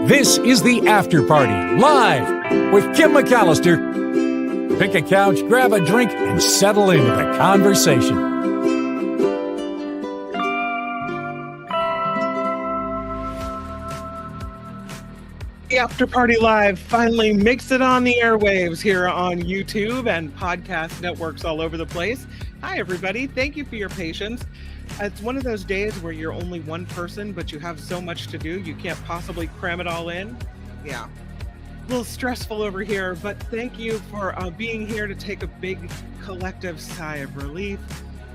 This is the After Party, live with Kim McAllister. Pick a couch, grab a drink, and settle into the conversation. The After Party Live finally makes it on the airwaves here on YouTube and podcast networks all over the place. Hi, everybody. Thank you for your patience. It's one of those days where you're only one person, but you have so much to do, you can't possibly cram it all in. Yeah, a little stressful over here, but thank you for being here to take a big collective sigh of relief.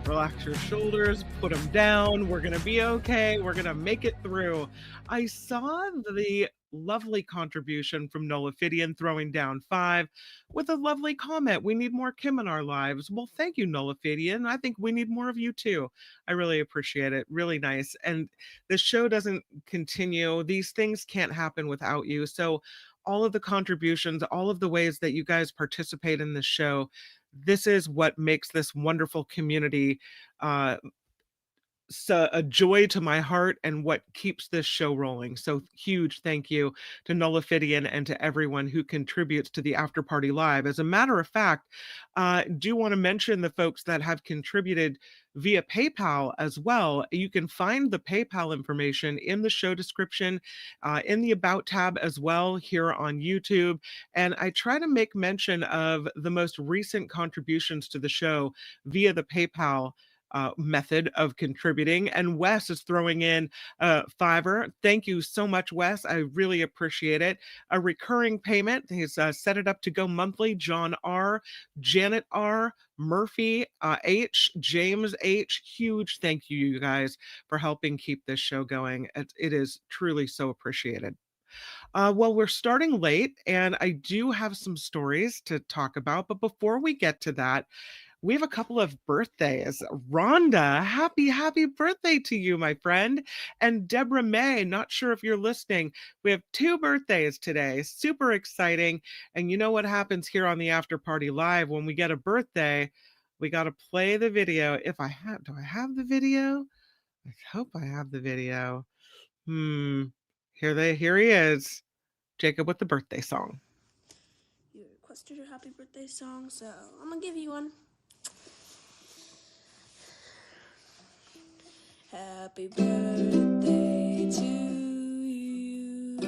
Relax your shoulders, put them down. We're going to be okay. We're going to make it through. I saw the lovely contribution from Nullifidian throwing down 5 with a lovely comment. We need more Kim in our lives. Well, thank you, Nullifidian. I think we need more of you too. I really appreciate it. Really nice. And the show doesn't continue. These things can't happen without you. So all of the contributions, all of the ways that you guys participate in this show, this is what makes this wonderful community so a joy to my heart and what keeps this show rolling. So huge thank you to Nullifidian and to everyone who contributes to the After Party Live. As a matter of fact, do want to mention the folks that have contributed via PayPal as well. You can find the PayPal information in the show description, in the About tab as well here on YouTube. And I try to make mention of the most recent contributions to the show via the PayPal method of contributing. And Wes is throwing in $5. Thank you so much, Wes. I really appreciate it. A recurring payment. He's set it up to go monthly. John R., Janet R., Murphy H., James H. Huge thank you, you guys, for helping keep this show going. It is truly so appreciated. Well, we're starting late, and I do have some stories to talk about. But before we get to that, we have a couple of birthdays. Rhonda, happy birthday to you, my friend. And Deborah May, not sure if you're listening. We have 2 birthdays today. Super exciting. And you know what happens here on the After Party Live when we get a birthday? We got to play the video. Do I have the video? I hope I have the video. Here he is. Jacob with the birthday song. You requested a happy birthday song, so I'm gonna give you one. Happy birthday to you.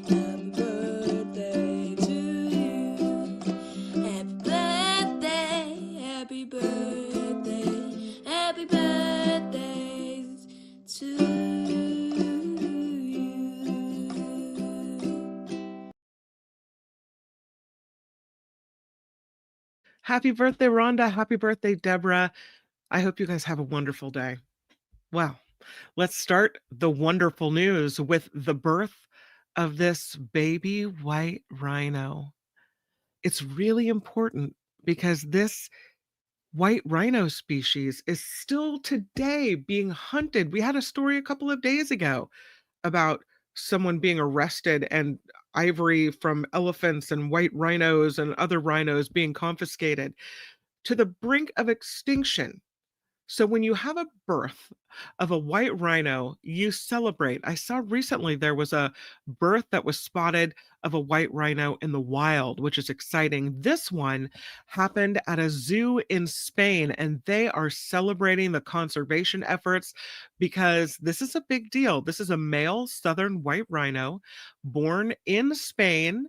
Happy birthday to you. Happy birthday, happy birthday, happy birthday to you. Happy birthday, Rhonda. Happy birthday, Deborah. I hope you guys have a wonderful day. Well, let's start the wonderful news with the birth of this baby white rhino. It's really important because this white rhino species is still today being hunted. We had a story a couple of days ago about someone being arrested and ivory from elephants and white rhinos and other rhinos being confiscated to the brink of extinction. So when you have a birth of a white rhino, you celebrate. I saw recently there was a birth that was spotted of a white rhino in the wild, which is exciting. This one happened at a zoo in Spain, and they are celebrating the conservation efforts because this is a big deal. This is a male southern white rhino born in Spain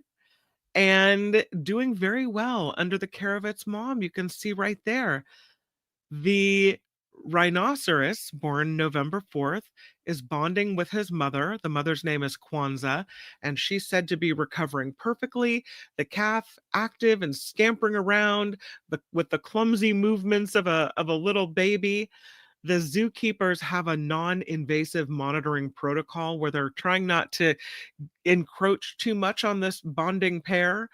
and doing very well under the care of its mom. You can see right there. The rhinoceros, born November 4th, is bonding with his mother. The mother's name is Kwanzaa, and she's said to be recovering perfectly. The calf active and scampering around with the clumsy movements of a little baby. The zookeepers have a non-invasive monitoring protocol where they're trying not to encroach too much on this bonding pair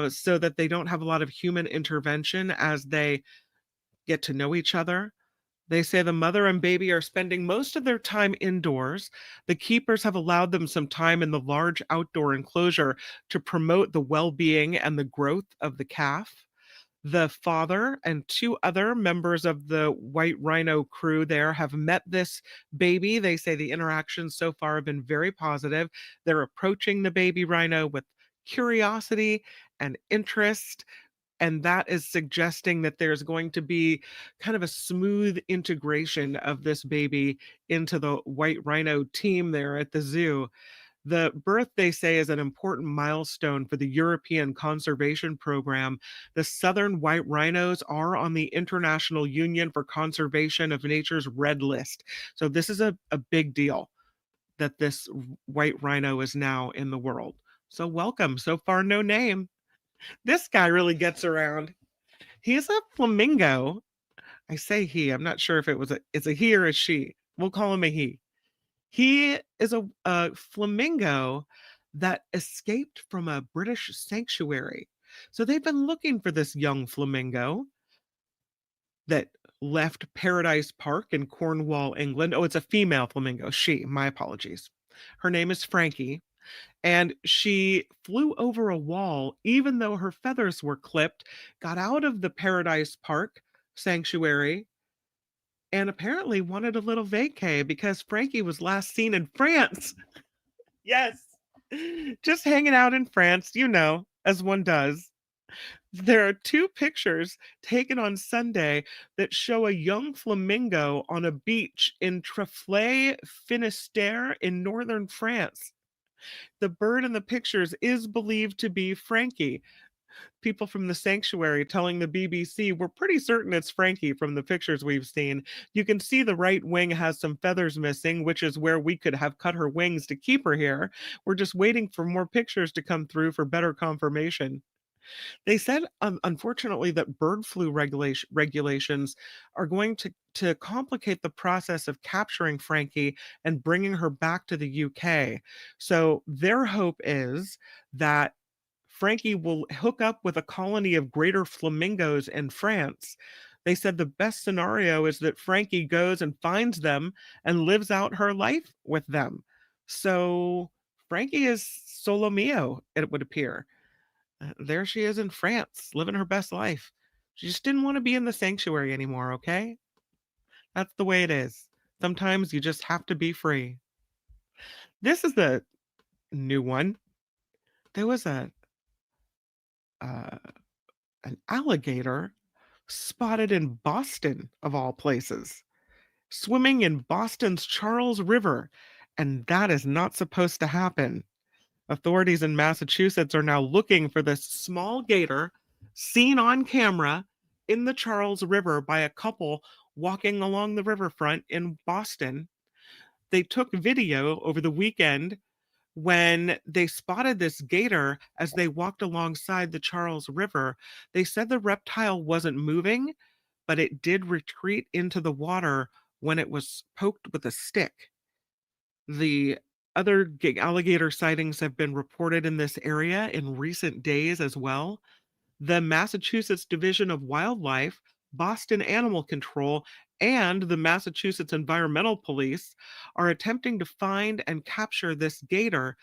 so that they don't have a lot of human intervention as they get to know each other. They say the mother and baby are spending most of their time indoors. The keepers have allowed them some time in the large outdoor enclosure to promote the well-being and the growth of the calf. The father and two other members of the White Rhino crew there have met this baby. They say the interactions so far have been very positive. They're approaching the baby rhino with curiosity and interest, and that is suggesting that there's going to be kind of a smooth integration of this baby into the White Rhino team there at the zoo. The birth, they say, is an important milestone for the European Conservation Program. The southern white rhinos are on the International Union for Conservation of Nature's Red List. So this is a big deal that this white rhino is now in the world. So welcome. So far, no name. This guy really gets around. He's a flamingo. I say he. I'm not sure if it's a he or a she. We'll call him a he. He is a flamingo that escaped from a British sanctuary. So they've been looking for this young flamingo that left Paradise Park in Cornwall, England. Oh, it's a female flamingo. She, my apologies. Her name is Frankie, and she flew over a wall even though her feathers were clipped, got out of the Paradise Park sanctuary, and apparently wanted a little vacay because Frankie was last seen in France. Yes. Just hanging out in France, as one does. There are two pictures taken on Sunday that show a young flamingo on a beach in Trèfle, Finistère in northern France. The bird in the pictures is believed to be Frankie. People from the sanctuary telling the BBC, we're pretty certain it's Frankie from the pictures we've seen. You can see the right wing has some feathers missing, which is where we could have cut her wings to keep her here. We're just waiting for more pictures to come through for better confirmation. They said, unfortunately, that bird flu regulations are going to complicate the process of capturing Frankie and bringing her back to the UK. So their hope is that Frankie will hook up with a colony of greater flamingos in France. They said the best scenario is that Frankie goes and finds them and lives out her life with them. So Frankie is solo mio, it would appear. There she is in France, living her best life. She just didn't want to be in the sanctuary anymore, okay? That's the way it is. Sometimes you just have to be free. This is the new one. There was uh, an alligator spotted in Boston, of all places, swimming in Boston's Charles River, and that is not supposed to happen. Authorities in Massachusetts are now looking for this small gator seen on camera in the Charles River by a couple walking along the riverfront in Boston. They took video over the weekend when they spotted this gator as they walked alongside the Charles River. They said the reptile wasn't moving, but it did retreat into the water when it was poked with a stick. The other alligator sightings have been reported in this area in recent days as well. The Massachusetts Division of Wildlife, Boston Animal Control, and the Massachusetts Environmental Police are attempting to find and capture this gator.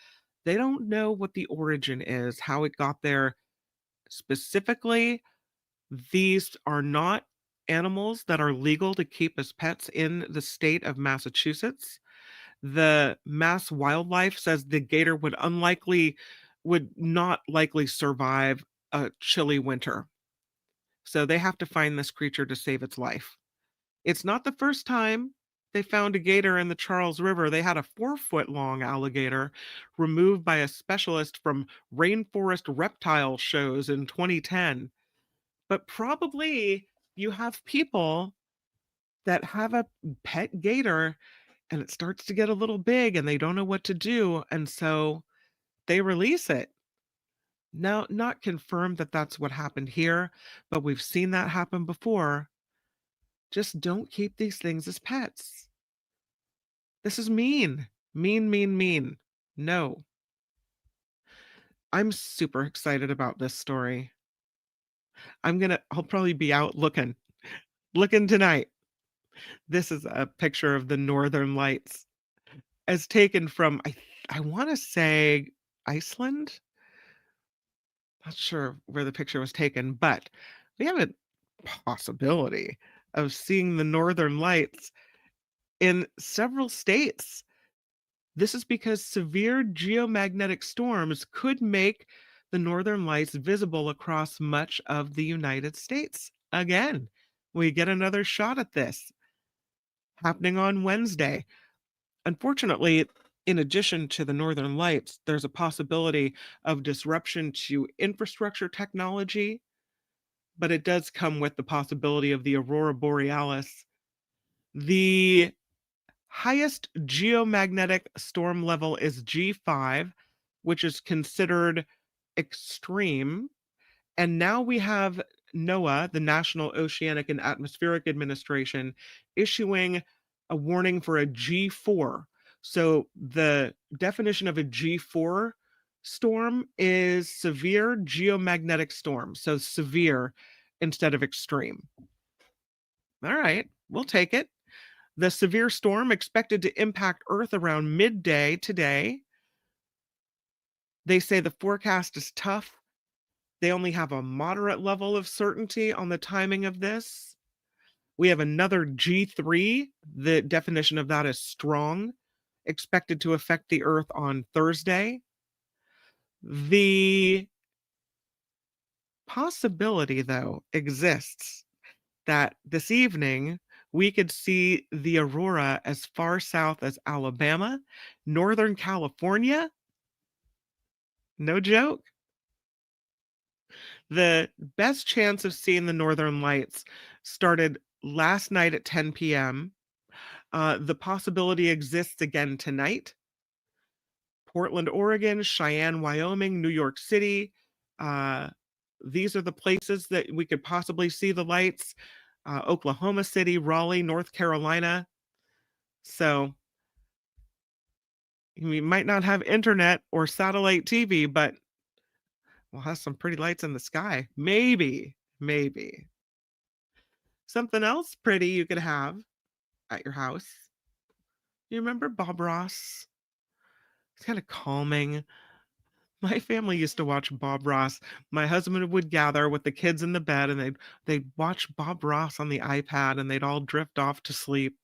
They don't know what the origin is, how it got there specifically. These are not animals that are legal to keep as pets in the state of Massachusetts. The Mass Wildlife says the gator would not likely survive a chilly winter. So they have to find this creature to save its life. It's not the first time they found a gator in the Charles River. They had a 4-foot long alligator removed by a specialist from rainforest reptile shows in 2010. But probably you have people that have a pet gator and it starts to get a little big and they don't know what to do. And so they release it. Now, not confirmed that that's what happened here, but we've seen that happen before. Just don't keep these things as pets. This is mean. Mean, mean, mean. No. I'm super excited about this story. I'll probably be out looking tonight. This is a picture of the Northern Lights as taken from, I want to say Iceland. Not sure where the picture was taken, but We have a possibility of seeing the northern lights in several states. This is because severe geomagnetic storms could make the northern lights visible across much of the United States. Again, we get another shot at this happening on Wednesday. Unfortunately, in addition to the northern lights, there's a possibility of disruption to infrastructure technology, but it does come with the possibility of the aurora borealis. The highest geomagnetic storm level is G5, which is considered extreme. And now we have NOAA, the National Oceanic and Atmospheric Administration, issuing a warning for a G4. So the definition of a G4 storm is severe geomagnetic storm. So severe instead of extreme. All right, we'll take it. The severe storm expected to impact Earth around midday today. They say the forecast is tough. They only have a moderate level of certainty on the timing of this. We have another G3. The definition of that is strong, expected to affect the Earth on Thursday. The possibility, though, exists that this evening we could see the aurora as far south as Alabama, Northern California. No joke. The best chance of seeing the northern lights started last night at 10 p.m. The possibility exists again tonight. Portland, Oregon, Cheyenne, Wyoming, New York City. These are the places that we could possibly see the lights. Oklahoma City, Raleigh, North Carolina. So we might not have internet or satellite TV, but we'll have some pretty lights in the sky. Maybe. Something else pretty you could have at your house. You remember Bob Ross? It's kind of calming. My family used to watch Bob Ross. My husband would gather with the kids in the bed and they'd watch Bob Ross on the iPad and they'd all drift off to sleep.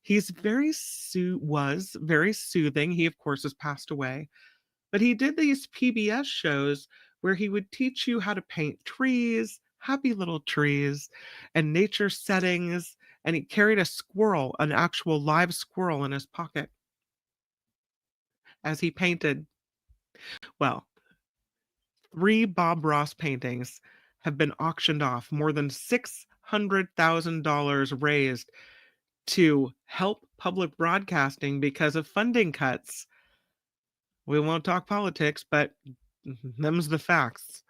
He's was very soothing. He of course has passed away. But he did these PBS shows where he would teach you how to paint trees, happy little trees, and nature settings. And he carried a squirrel, an actual live squirrel in his pocket as he painted. Well, 3 Bob Ross paintings have been auctioned off, more than $600,000 raised to help public broadcasting because of funding cuts. We won't talk politics, but them's the facts.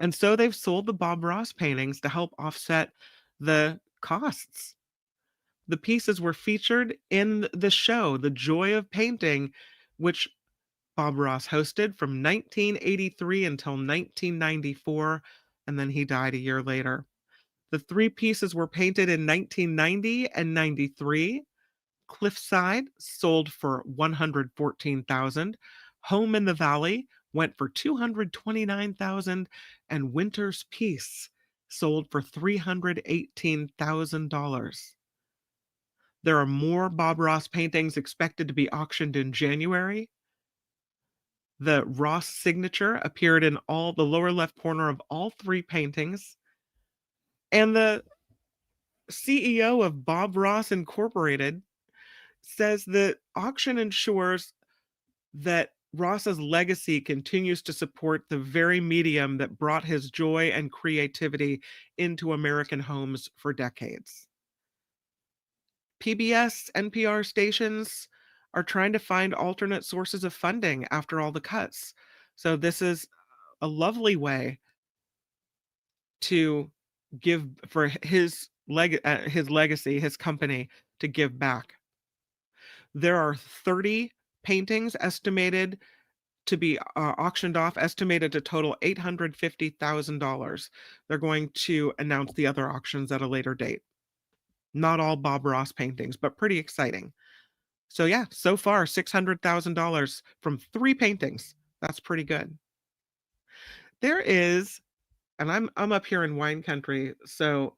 And so they've sold the Bob Ross paintings to help offset the costs. The pieces were featured in the show, The Joy of Painting, which Bob Ross hosted from 1983 until 1994, and then he died a year later. The 3 pieces were painted in 1990 and 93. Cliffside sold for $114,000. Home in the Valley went for $229,000, and Winter's Peace sold for $318,000. There are more Bob Ross paintings expected to be auctioned in January. The Ross signature appeared in the lower left corner of all 3 paintings. And the CEO of Bob Ross Incorporated says the auction ensures that Ross's legacy continues to support the very medium that brought his joy and creativity into American homes for decades. PBS, NPR stations are trying to find alternate sources of funding after all the cuts. So this is a lovely way to give for his legacy, his company, to give back. There are 30 paintings estimated to be auctioned off, estimated to total $850,000. They're going to announce the other auctions at a later date. Not all Bob Ross paintings, but pretty exciting. So yeah, so far $600,000 from 3 paintings. That's pretty good. There is and I'm up here in wine country, so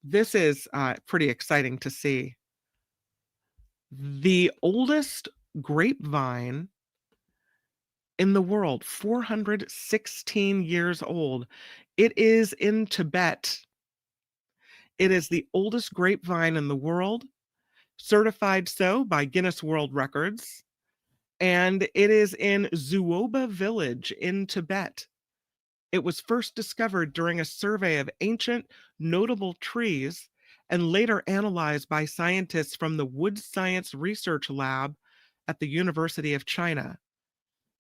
this is pretty exciting to see. The oldest grapevine in the world, 416 years old. It is in Tibet. It is the oldest grapevine in the world, certified so by Guinness World Records, and it is in Zuoba village in Tibet. It was first discovered during a survey of ancient, notable trees and later analyzed by scientists from the Wood Science Research Lab at the University of China.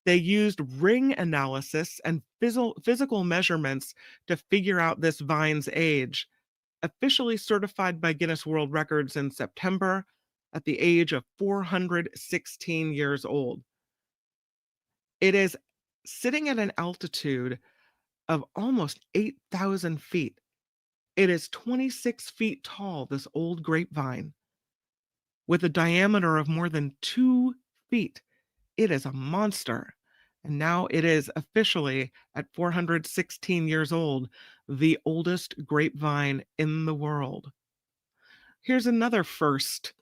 They used ring analysis and physical measurements to figure out this vine's age, officially certified by Guinness World Records in September at the age of 416 years old. It is sitting at an altitude of almost 8,000 feet. It is 26 feet tall, this old grapevine, with a diameter of more than 2 feet. It is a monster. And now it is officially, at 416 years old, the oldest grapevine in the world. Here's another first.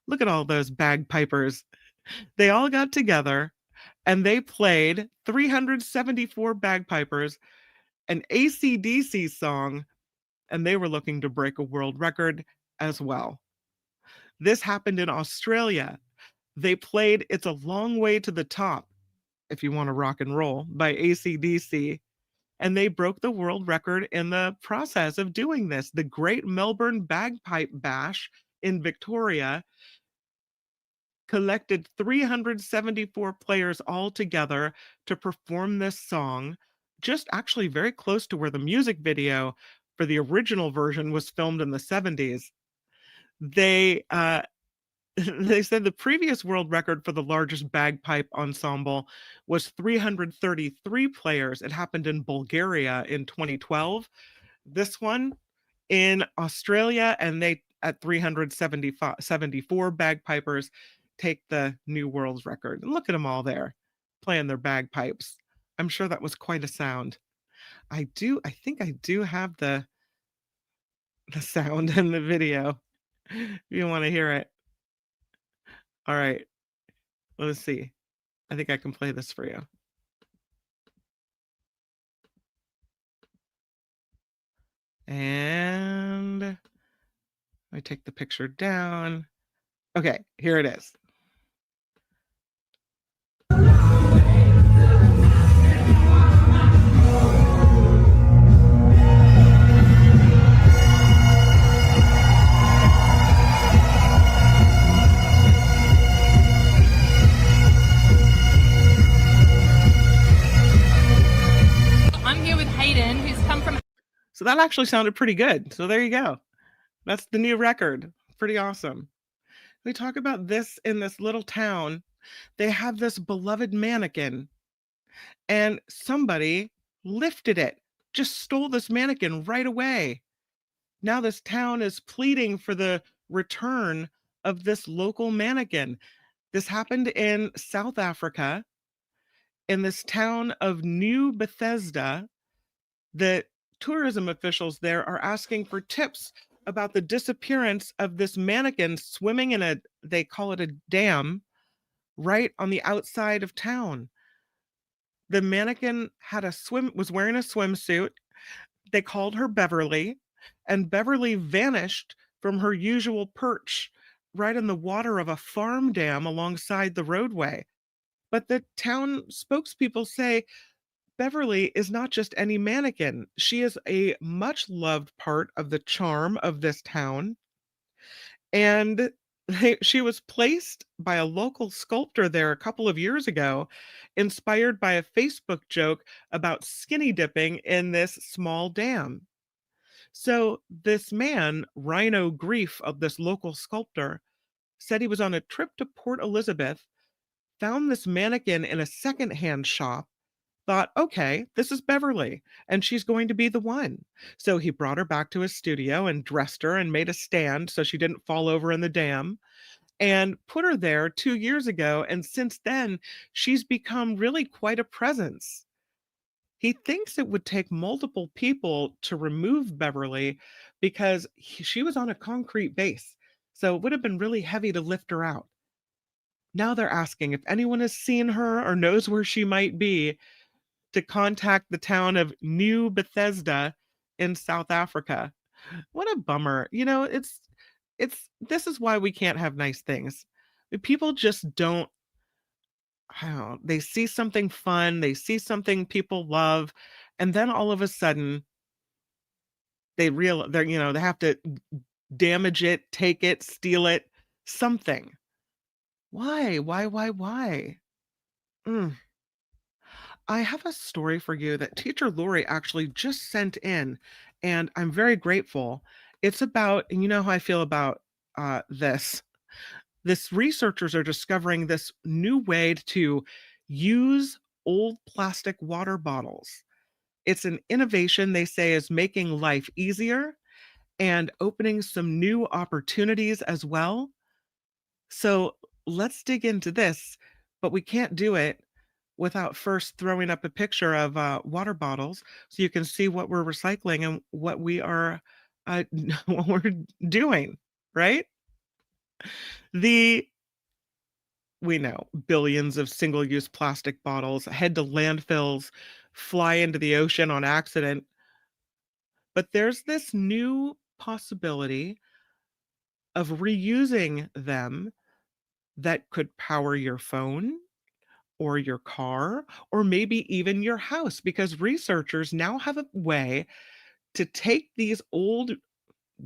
Look at all those bagpipers. They all got together and they played 374 bagpipers, an AC/DC song, and they were looking to break a world record as well. This happened in Australia. They played It's a Long Way to the Top, If You Want to Rock and Roll, by AC/DC, and they broke the world record in the process of doing this. The Great Melbourne Bagpipe Bash in Victoria collected 374 players all together to perform this song, just actually very close to where the music video for the original version was filmed in the 70s. They they said the previous world record for the largest bagpipe ensemble was 333 players. It happened in Bulgaria in 2012. This one in Australia, and they at 374 bagpipers take the new world's record. And look at them all there playing their bagpipes. I'm sure that was quite a sound. I think I do have the sound in the video. If you want to hear it. All right. Let's see. I think I can play this for you. And I take the picture down. Okay, here it is. I'm here with Hayden, who's come from... So that actually sounded pretty good. So there you go. That's the new record. Pretty awesome. We talk about this in this little town. They have this beloved mannequin, and somebody lifted it, just stole this mannequin right away. Now this town is pleading for the return of this local mannequin. This happened in South Africa, in this town of New Bethesda. The tourism officials there are asking for tips about the disappearance of this mannequin swimming in they call it a dam, right on the outside of town. The mannequin was wearing a swimsuit. They called her Beverly, and Beverly vanished from her usual perch right in the water of a farm dam alongside the roadway. But the town spokespeople say Beverly is not just any mannequin. She is a much loved part of the charm of this town. And she was placed by a local sculptor there a couple of years ago, inspired by a Facebook joke about skinny dipping in this small dam. So this man, Rhino of this local sculptor, said he was on a trip to Port Elizabeth, found this mannequin in a secondhand shop, thought, okay, this is Beverly, and she's going to be the one. So he brought her back to his studio and dressed her and made a stand so she didn't fall over in the dam, and put her there 2 years ago. And since then, she's become really quite a presence. He thinks it would take multiple people to remove Beverly because she was on a concrete base. So it would have been really heavy to lift her out. Now they're asking if anyone has seen her or knows where she might be to contact the town of New Bethesda in South Africa. What a bummer. It's this is why we can't have nice things. People just don't, I don't know, they see something fun, they see something people love, and then all of a sudden they have to damage it, take it, steal it, something. Why? Why? Mm. I have a story for you that teacher Lori actually just sent in, and I'm very grateful. It's about, and you know how I feel about this. This researchers are discovering this new way to use old plastic water bottles. It's an innovation they say is making life easier and opening some new opportunities as well. So let's dig into this, but we can't do it without first throwing up a picture of water bottles so you can see what we're recycling and what we are what we're doing, right? The We know billions of single-use plastic bottles head to landfills, fly into the ocean on accident, but there's this new possibility of reusing them that could power your phone or your car or maybe even your house, because researchers now have a way to take these old,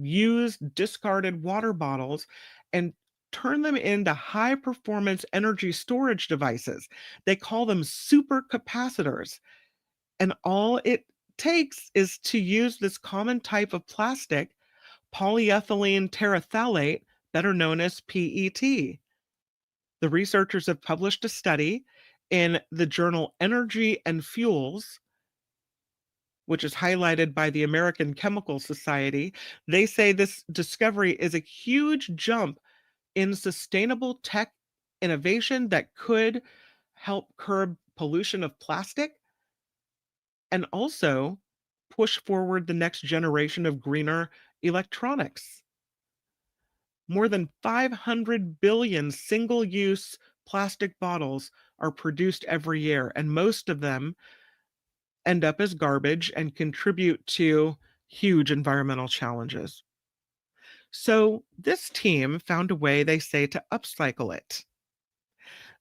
used, discarded water bottles and turn them into high performance energy storage devices. They call them supercapacitors. And all it takes is to use this common type of plastic, polyethylene terephthalate, better known as PET. The researchers have published a study in the journal Energy and Fuels, which is highlighted by the American Chemical Society. They say this discovery is a huge jump in sustainable tech innovation that could help curb pollution of plastic and also push forward the next generation of greener electronics. More than 500 billion single use plastic bottles are produced every year, and most of them end up as garbage and contribute to huge environmental challenges. So, this team found a way, they say, to upcycle it.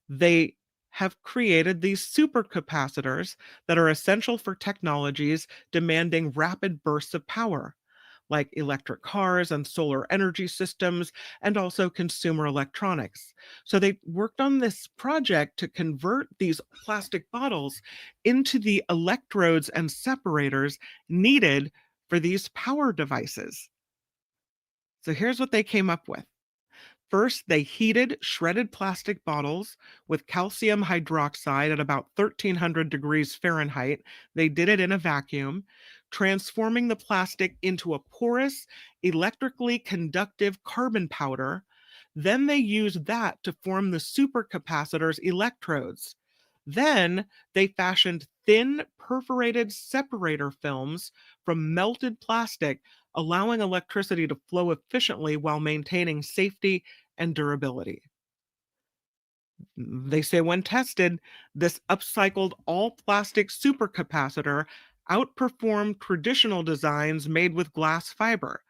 They have created these supercapacitors that are essential for technologies demanding rapid bursts of power, like electric cars and solar energy systems, and also consumer electronics. So they worked on this project to convert these plastic bottles into the electrodes and separators needed for these power devices. So here's what they came up with. First, they heated shredded plastic bottles with calcium hydroxide at about 1300 degrees Fahrenheit. They did it in a vacuum, transforming the plastic into a porous, electrically conductive carbon powder. Then they used that to form the supercapacitor's electrodes. Then they fashioned thin, perforated separator films from melted plastic, allowing electricity to flow efficiently while maintaining safety and durability. They say when tested, this upcycled all plastic supercapacitor outperformed traditional designs made with glass fiber.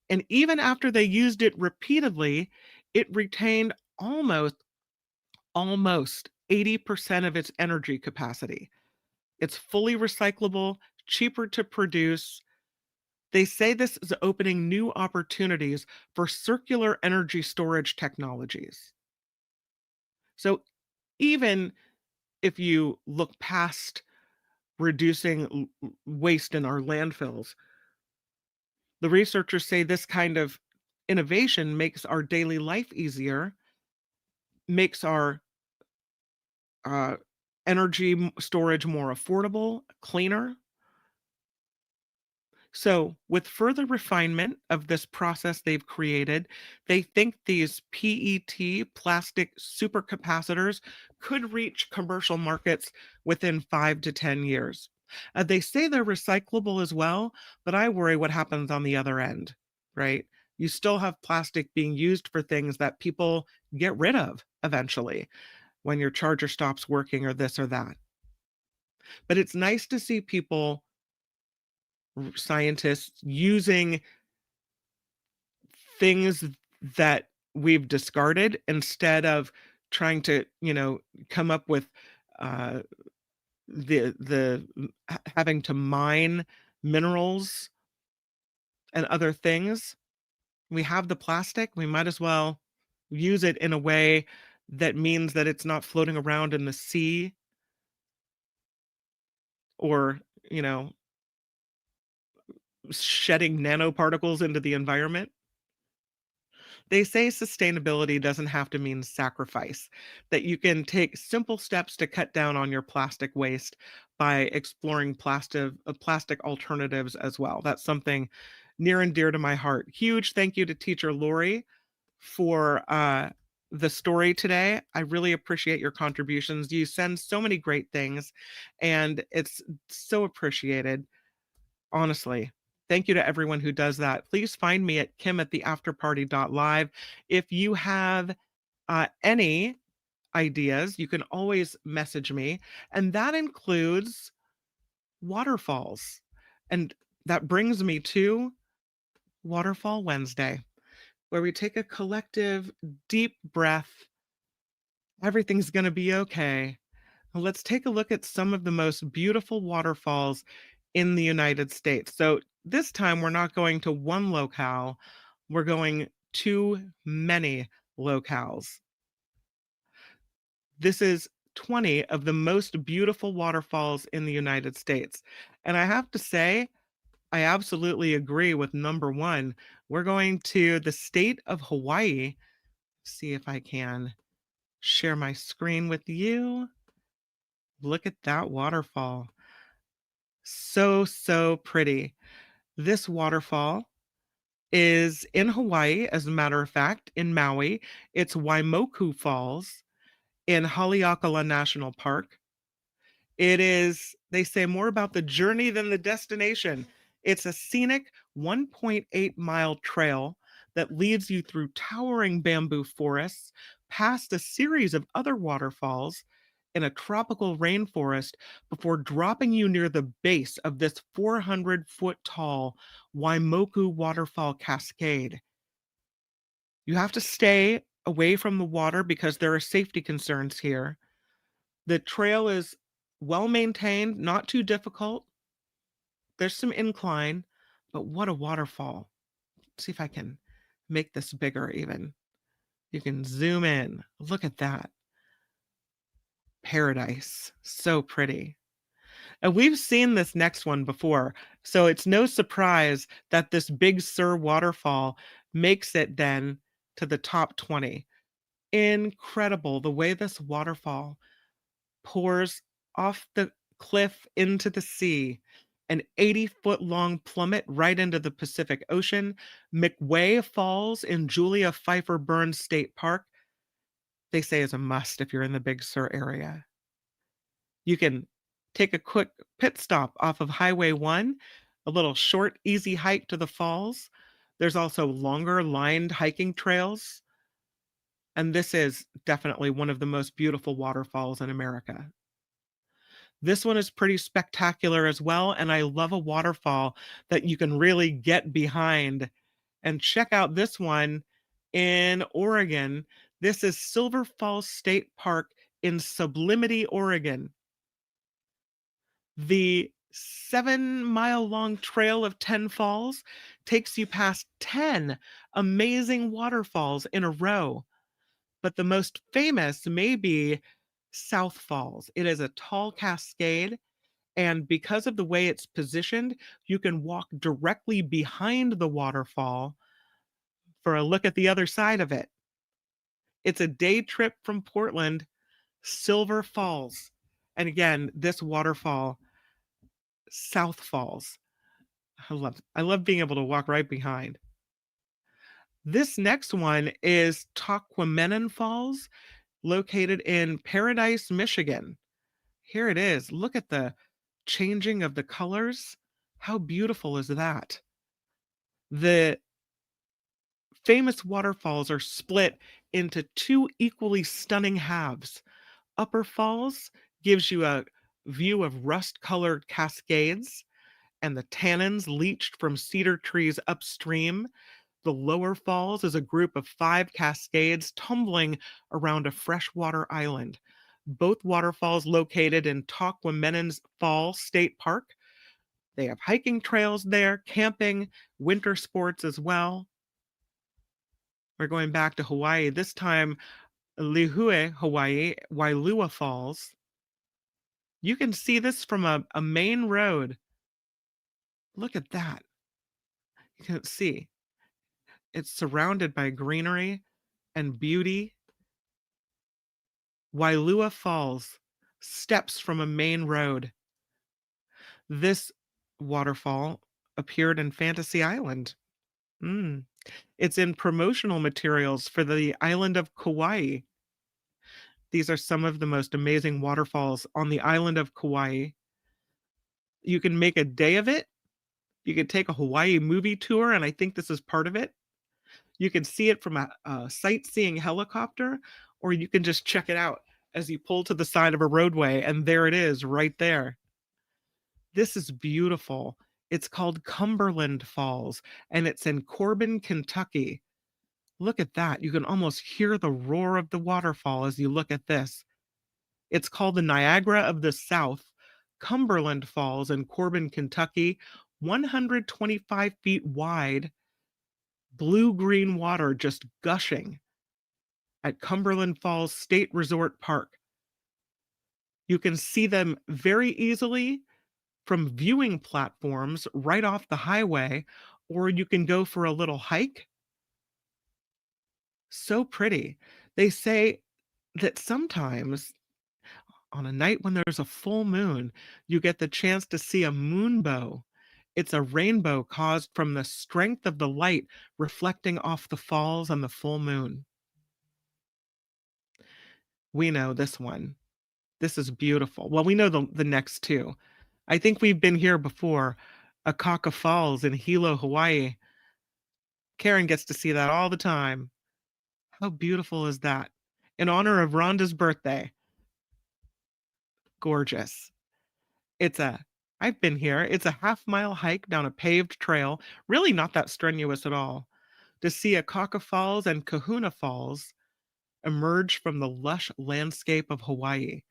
And even after they used it repeatedly, it retained almost 80% of its energy capacity. It's fully recyclable, cheaper to produce. They say this is opening new opportunities for circular energy storage technologies. So even if you look past reducing waste in our landfills, the researchers say this kind of innovation makes our daily life easier, makes our uh, energy storage more affordable, cleaner. So, with further refinement of this process they've created, they think these PET plastic supercapacitors could reach commercial markets within 5 to 10 years. They say they're recyclable as well, but I worry what happens on the other end, right? You still have plastic being used for things that people get rid of eventually when your charger stops working or this or that. But it's nice to see people, scientists, using things that we've discarded instead of trying to, come up with uh, having to mine minerals and other things. We have the plastic, we might as well use it in a way that means that it's not floating around in the sea or, you know, shedding nanoparticles into the environment. They say sustainability doesn't have to mean sacrifice, that you can take simple steps to cut down on your plastic waste by exploring plastic alternatives as well. That's something near and dear to my heart. Huge thank you to teacher Lori for the story today. I really appreciate your contributions. You send so many great things, and it's so appreciated, honestly. Thank you to everyone who does that. Please find me at kim@theafterparty.live. If you have any ideas, you can always message me, and that includes waterfalls. And that brings me to Waterfall Wednesday, where we take a collective deep breath. Everything's going to be okay. Let's take a look at some of the most beautiful waterfalls in the United States. So this time we're not going to one locale, we're going to many locales. This is 20 of the most beautiful waterfalls in the United States. And I have to say, I absolutely agree with number one. We're going to the state of Hawaii. See if I can share my screen with you. Look at that waterfall. So, so pretty. This waterfall is in Hawaii, as a matter of fact, in Maui. It's Waimoku Falls in Haleakala National Park. It is, they say, more about the journey than the destination. It's a scenic 1.8-mile trail that leads you through towering bamboo forests, past a series of other waterfalls in a tropical rainforest before dropping you near the base of this 400-foot tall Waimoku waterfall cascade. You have to stay away from the water because there are safety concerns here. The trail is well maintained, not too difficult. There's some incline, but what a waterfall. Let's see if I can make this bigger even. You can zoom in. Look at that. Paradise. So pretty. And we've seen this next one before, so it's no surprise that this Big Sur waterfall makes it then to the top 20. Incredible the way this waterfall pours off the cliff into the sea, an 80-foot long plummet right into the Pacific Ocean. McWay Falls in Julia Pfeiffer Burns State Park, they say, is a must if you're in the Big Sur area. You can take a quick pit stop off of Highway 1, a little short, easy hike to the falls. There's also longer lined hiking trails. And this is definitely one of the most beautiful waterfalls in America. This one is pretty spectacular as well, and I love a waterfall that you can really get behind. And check out this one in Oregon. This is Silver Falls State Park in Sublimity, Oregon. The 7-mile-long trail of 10 falls takes you past 10 amazing waterfalls in a row. But the most famous may be South Falls. It is a tall cascade, and because of the way it's positioned, you can walk directly behind the waterfall for a look at the other side of it. It's a day trip from Portland, Silver Falls. And again, this waterfall, South Falls. I love being able to walk right behind. This next one is Tahquamenon Falls, located in Paradise, Michigan. Here it is. Look at the changing of the colors. How beautiful is that? The famous waterfalls are split into two equally stunning halves. Upper Falls gives you a view of rust-colored cascades and the tannins leached from cedar trees upstream. The Lower Falls is a group of 5 cascades tumbling around a freshwater island. Both waterfalls located in Tahquamenon's Fall State Park. They have hiking trails there, camping, winter sports as well. We're going back to Hawaii, this time Lihue, Hawaii, Wailua Falls. You can see this from a main road. Look at that. You can see it's surrounded by greenery and beauty. Wailua Falls, steps from a main road. This waterfall appeared in Fantasy Island. It's in promotional materials for the island of Kauai. These are some of the most amazing waterfalls on the island of Kauai. You can make a day of it. You could take a Hawaii movie tour, and I think this is part of it. You can see it from a sightseeing helicopter, or you can just check it out as you pull to the side of a roadway, and there it is right there. This is beautiful. It's called Cumberland Falls, and it's in Corbin, Kentucky. Look at that. You can almost hear the roar of the waterfall as you look at this. It's called the Niagara of the South. Cumberland Falls in Corbin, Kentucky, 125 feet wide, blue-green water just gushing at Cumberland Falls State Resort Park. You can see them very easily from viewing platforms right off the highway, or you can go for a little hike. So pretty. They say that sometimes on a night when there's a full moon, you get the chance to see a moonbow. It's a rainbow caused from the strength of the light reflecting off the falls and the full moon. We know this one. This is beautiful. Well, we know the next two. I think we've been here before. Akaka Falls in Hilo, Hawaii. Karen gets to see that all the time. How beautiful is that? In honor of Rhonda's birthday. Gorgeous. I've been here. It's a half-mile hike down a paved trail, really not that strenuous at all, to see Akaka Falls and Kahuna Falls emerge from the lush landscape of Hawaii.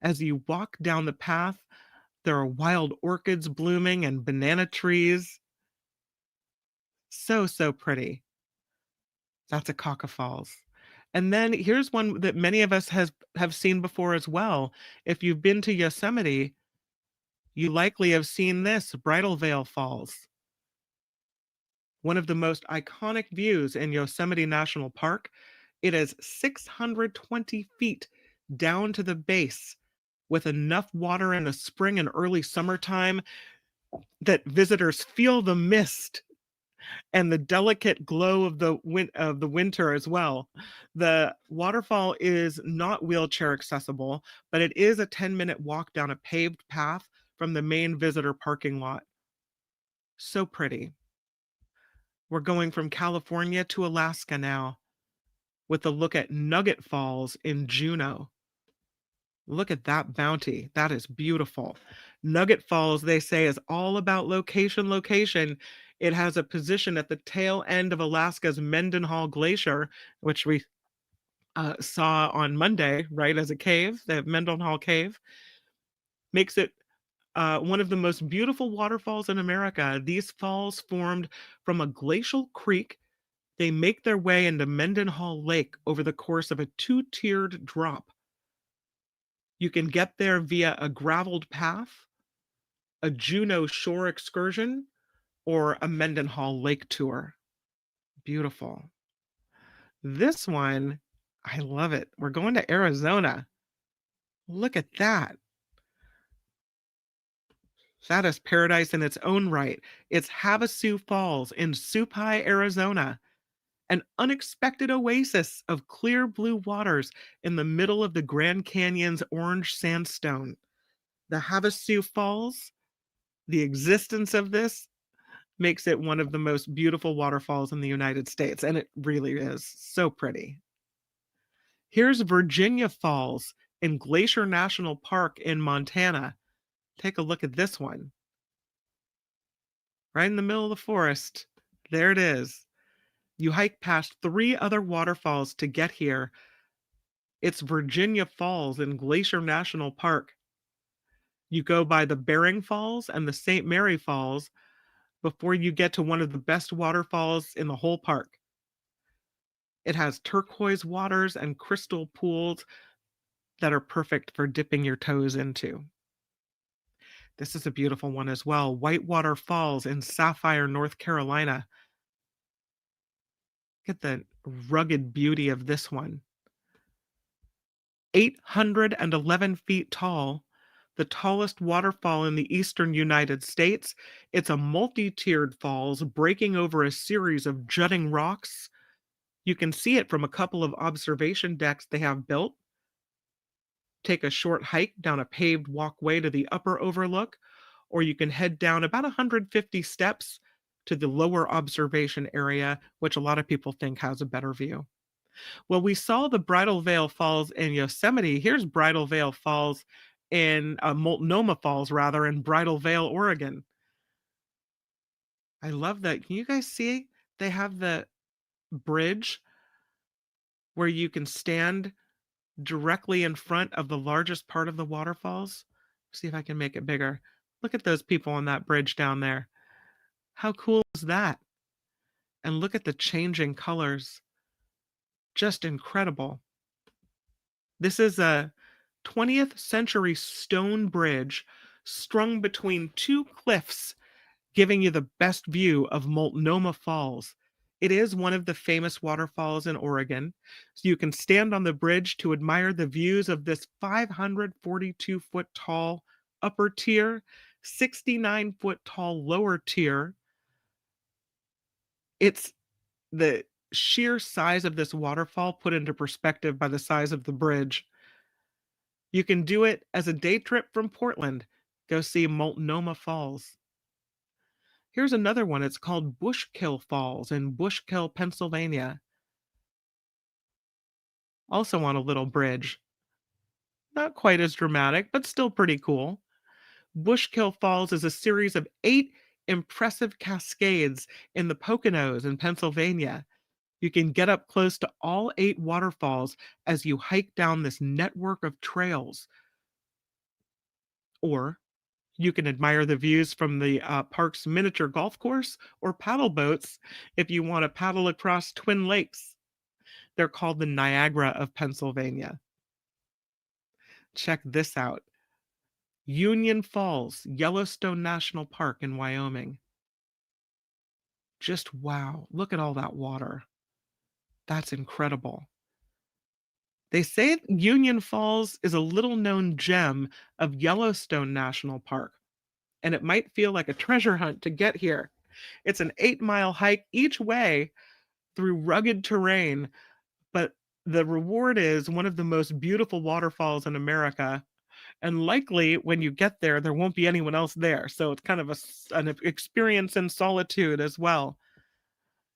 As you walk down the path, there are wild orchids blooming and banana trees. So, so pretty. That's Akaka Falls. And then here's one that many of us have seen before as well. If you've been to Yosemite, you likely have seen this, Bridal Veil Falls. One of the most iconic views in Yosemite National Park. It is 620 feet down to the base with enough water in the spring and early summertime that visitors feel the mist and the delicate glow of the winter as well. The waterfall is not wheelchair accessible, but it is a 10-minute walk down a paved path from the main visitor parking lot. So pretty. We're going from California to Alaska now with a look at Nugget Falls in Juneau. Look at that bounty. That is beautiful. Nugget Falls, they say, is all about location. It has a position at the tail end of Alaska's Mendenhall Glacier, which we saw on Monday, right, as a cave. The Mendenhall Cave makes it one of the most beautiful waterfalls in America. These falls formed from a glacial creek. They make their way into Mendenhall Lake over the course of a 2-tiered drop. You can get there via a graveled path, a Juneau shore excursion, or a Mendenhall Lake tour. Beautiful. This one, I love it. We're going to Arizona. Look at that. That is paradise in its own right. It's Havasu Falls in Supai, Arizona, an unexpected oasis of clear blue waters in the middle of the Grand Canyon's orange sandstone. The Havasu Falls, the existence of this makes it one of the most beautiful waterfalls in the United States, and it really is so pretty. Here's Virginia Falls in Glacier National Park in Montana. Take a look at this one. Right in the middle of the forest. There it is. You hike past 3 other waterfalls to get here. It's Virginia Falls in Glacier National Park. You go by the Bering Falls and the St. Mary Falls before you get to one of the best waterfalls in the whole park. It has turquoise waters and crystal pools that are perfect for dipping your toes into. This is a beautiful one as well. Whitewater Falls in Sapphire, North Carolina. Look at the rugged beauty of this one. 811 feet tall, the tallest waterfall in the eastern United States. It's a multi-tiered falls breaking over a series of jutting rocks. You can see it from a couple of observation decks they have built. Take a short hike down a paved walkway to the upper overlook, or you can head down about 150 steps to the lower observation area, which a lot of people think has a better view. Well, we saw the Bridal Veil Falls in Yosemite. Here's Bridal Veil Falls in Multnomah Falls, rather, in Bridal Veil, Oregon. I love that. Can you guys see? They have the bridge where you can stand directly in front of the largest part of the waterfalls. See if I can make it bigger. Look at those people on that bridge down there. How cool is that? And look at the changing colors. Just incredible. This is a 20th century stone bridge strung between 2 cliffs, giving you the best view of Multnomah Falls. It is one of the famous waterfalls in Oregon, so you can stand on the bridge to admire the views of this 542-foot tall upper tier, 69-foot tall lower tier. It's the sheer size of this waterfall put into perspective by the size of the bridge. You can do it as a day trip from Portland. Go see Multnomah Falls. Here's another one. It's called Bushkill Falls in Bushkill, Pennsylvania. Also on a little bridge. Not quite as dramatic, but still pretty cool. Bushkill Falls is a series of 8 impressive cascades in the Poconos in Pennsylvania. You can get up close to all 8 waterfalls as you hike down this network of trails. Or you can admire the views from the park's miniature golf course or paddle boats if you want to paddle across Twin Lakes. They're called the Niagara of Pennsylvania. Check this out. Union Falls, Yellowstone National Park in Wyoming. Just wow, look at all that water. That's incredible. They say Union Falls is a little known gem of Yellowstone National Park, and it might feel like a treasure hunt to get here. It's an 8-mile hike each way through rugged terrain, but the reward is one of the most beautiful waterfalls in America. And likely when you get there, there won't be anyone else there. So it's kind of an experience in solitude as well.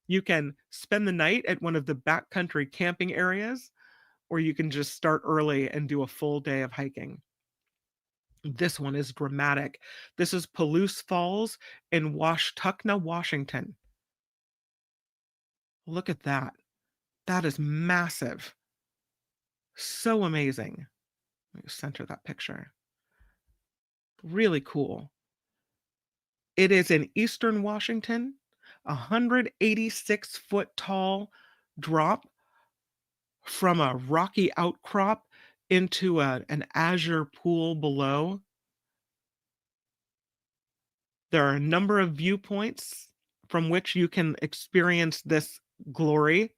You can spend the night at one of the backcountry camping areas, or you can just start early and do a full day of hiking. This one is dramatic. This is Palouse Falls in Washtenaw, Washington. Look at that. That is massive. So amazing. Let me center that picture. Really cool. It is in eastern Washington, 186-foot tall drop from a rocky outcrop into an azure pool below. There are a number of viewpoints from which you can experience this glory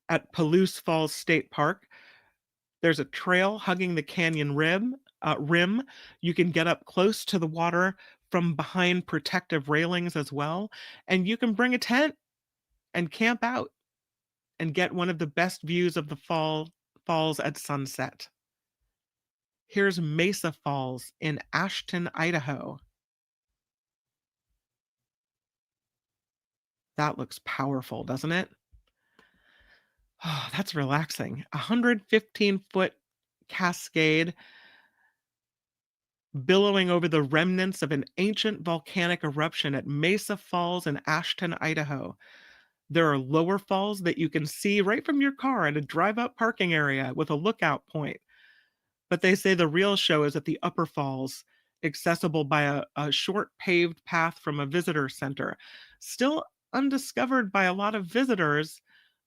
at Palouse Falls State Park. There's a trail hugging the canyon rim. You can get up close to the water from behind protective railings as well. And you can bring a tent and camp out and get one of the best views of the falls at sunset. Here's Mesa Falls in Ashton, Idaho. That looks powerful, doesn't it? Oh, that's relaxing. 115-foot cascade billowing over the remnants of an ancient volcanic eruption at Mesa Falls in Ashton, Idaho. There are lower falls that you can see right from your car at a drive-up parking area with a lookout point. But they say the real show is at the upper falls, accessible by a short paved path from a visitor center. Still undiscovered by a lot of visitors.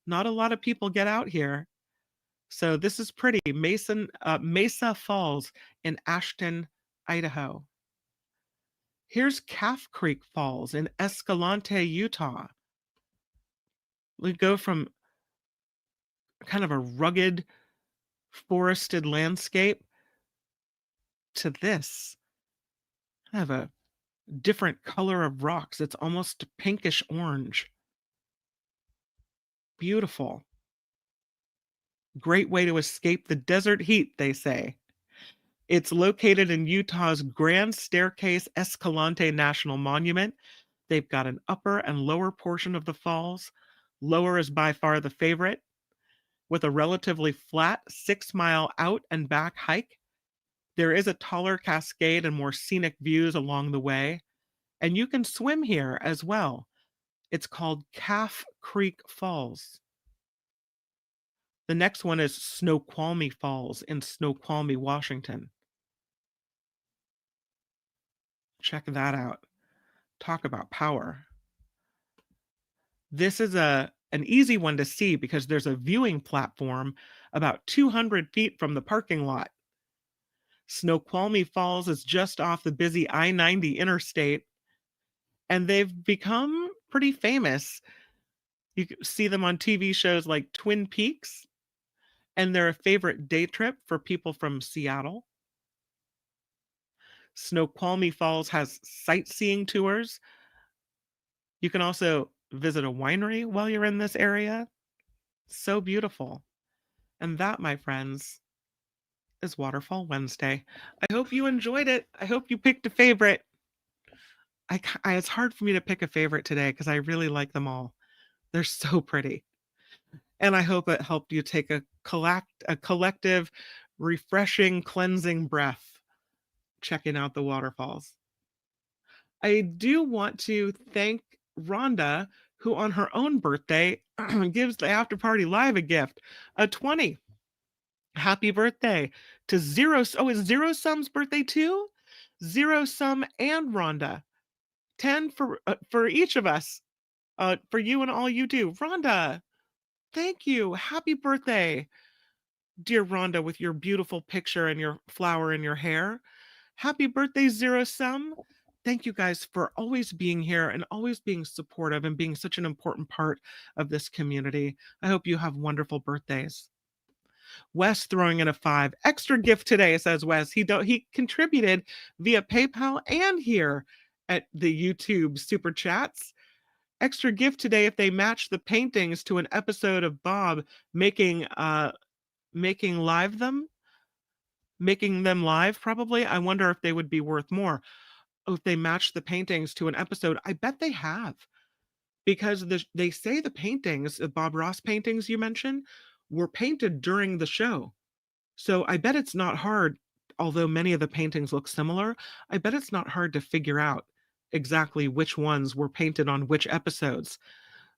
Not a lot of people get out here. So this is pretty. Mesa Falls in Ashton, Idaho. Here's Calf Creek Falls in Escalante, Utah. We go from kind of a rugged, forested landscape to this. I have a different color of rocks. It's almost pinkish orange. Beautiful. Great way to escape the desert heat, they say. It's located in Utah's Grand Staircase Escalante National Monument. They've got an upper and lower portion of the falls. Lower is by far the favorite, with a relatively flat 6-mile out and back hike. There is a taller cascade and more scenic views along the way, and you can swim here as well. It's called Calf Creek Falls. The next one is Snoqualmie Falls in Snoqualmie, Washington. Check that out. Talk about power. This is an easy one to see because there's a viewing platform about 200 feet from the parking lot. Snoqualmie Falls is just off the busy I-90 interstate, and they've become pretty famous. You can see them on TV shows like Twin Peaks, and they're a favorite day trip for people from Seattle. Snoqualmie Falls has sightseeing tours. You can also visit a winery while you're in this area. So beautiful. And that, my friends, is Waterfall Wednesday. I hope you enjoyed it. I hope you picked a favorite. It's hard for me to pick a favorite today because I really like them all. They're so pretty. And I hope it helped you take a collective, refreshing, cleansing breath checking out the waterfalls. I do want to thank Rhonda, who on her own birthday gives the After Party Live a gift, a 20. Happy birthday to Zero. Oh, is Zero Sum's birthday too? Zero Sum and Rhonda. 10 for each of us. For you and all you do. Rhonda, thank you. Happy birthday, dear Rhonda, with your beautiful picture and your flower in your hair. Happy birthday, Zero Sum. Thank you guys for always being here and always being supportive and being such an important part of this community. I hope you have wonderful birthdays. Wes throwing in a 5. Extra gift today, says Wes. He contributed via PayPal and here at the YouTube Super Chats. Extra gift today if they match the paintings to an episode of Bob making them live, probably. I wonder if they would be worth more. Oh, if they match the paintings to an episode. I bet they have. Because they say the paintings, the Bob Ross paintings you mentioned, were painted during the show. So I bet it's not hard, although many of the paintings look similar, I bet it's not hard to figure out exactly which ones were painted on which episodes.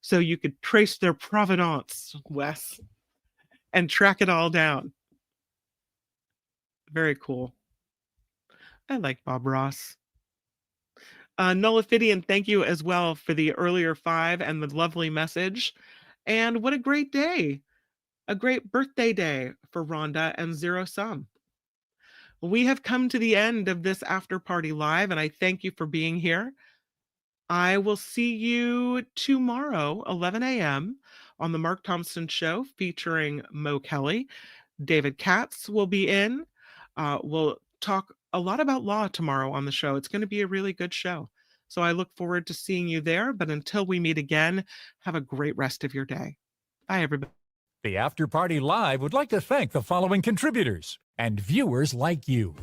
So you could trace their provenance, Wes, and track it all down. Very cool. I like Bob Ross. Nullifidian, thank you as well for the earlier 5 and the lovely message. And what a great day. A great birthday day for Rhonda and Zero Sum. We have come to the end of this After Party Live, and I thank you for being here. I will see you tomorrow, 11 a.m. on the Mark Thompson Show featuring Mo Kelly. David Katz will be in. We'll talk a lot about law tomorrow on the show. It's going to be a really good show. So I look forward to seeing you there. But until we meet again, have a great rest of your day. Bye, everybody. The After Party Live would like to thank the following contributors and viewers like you.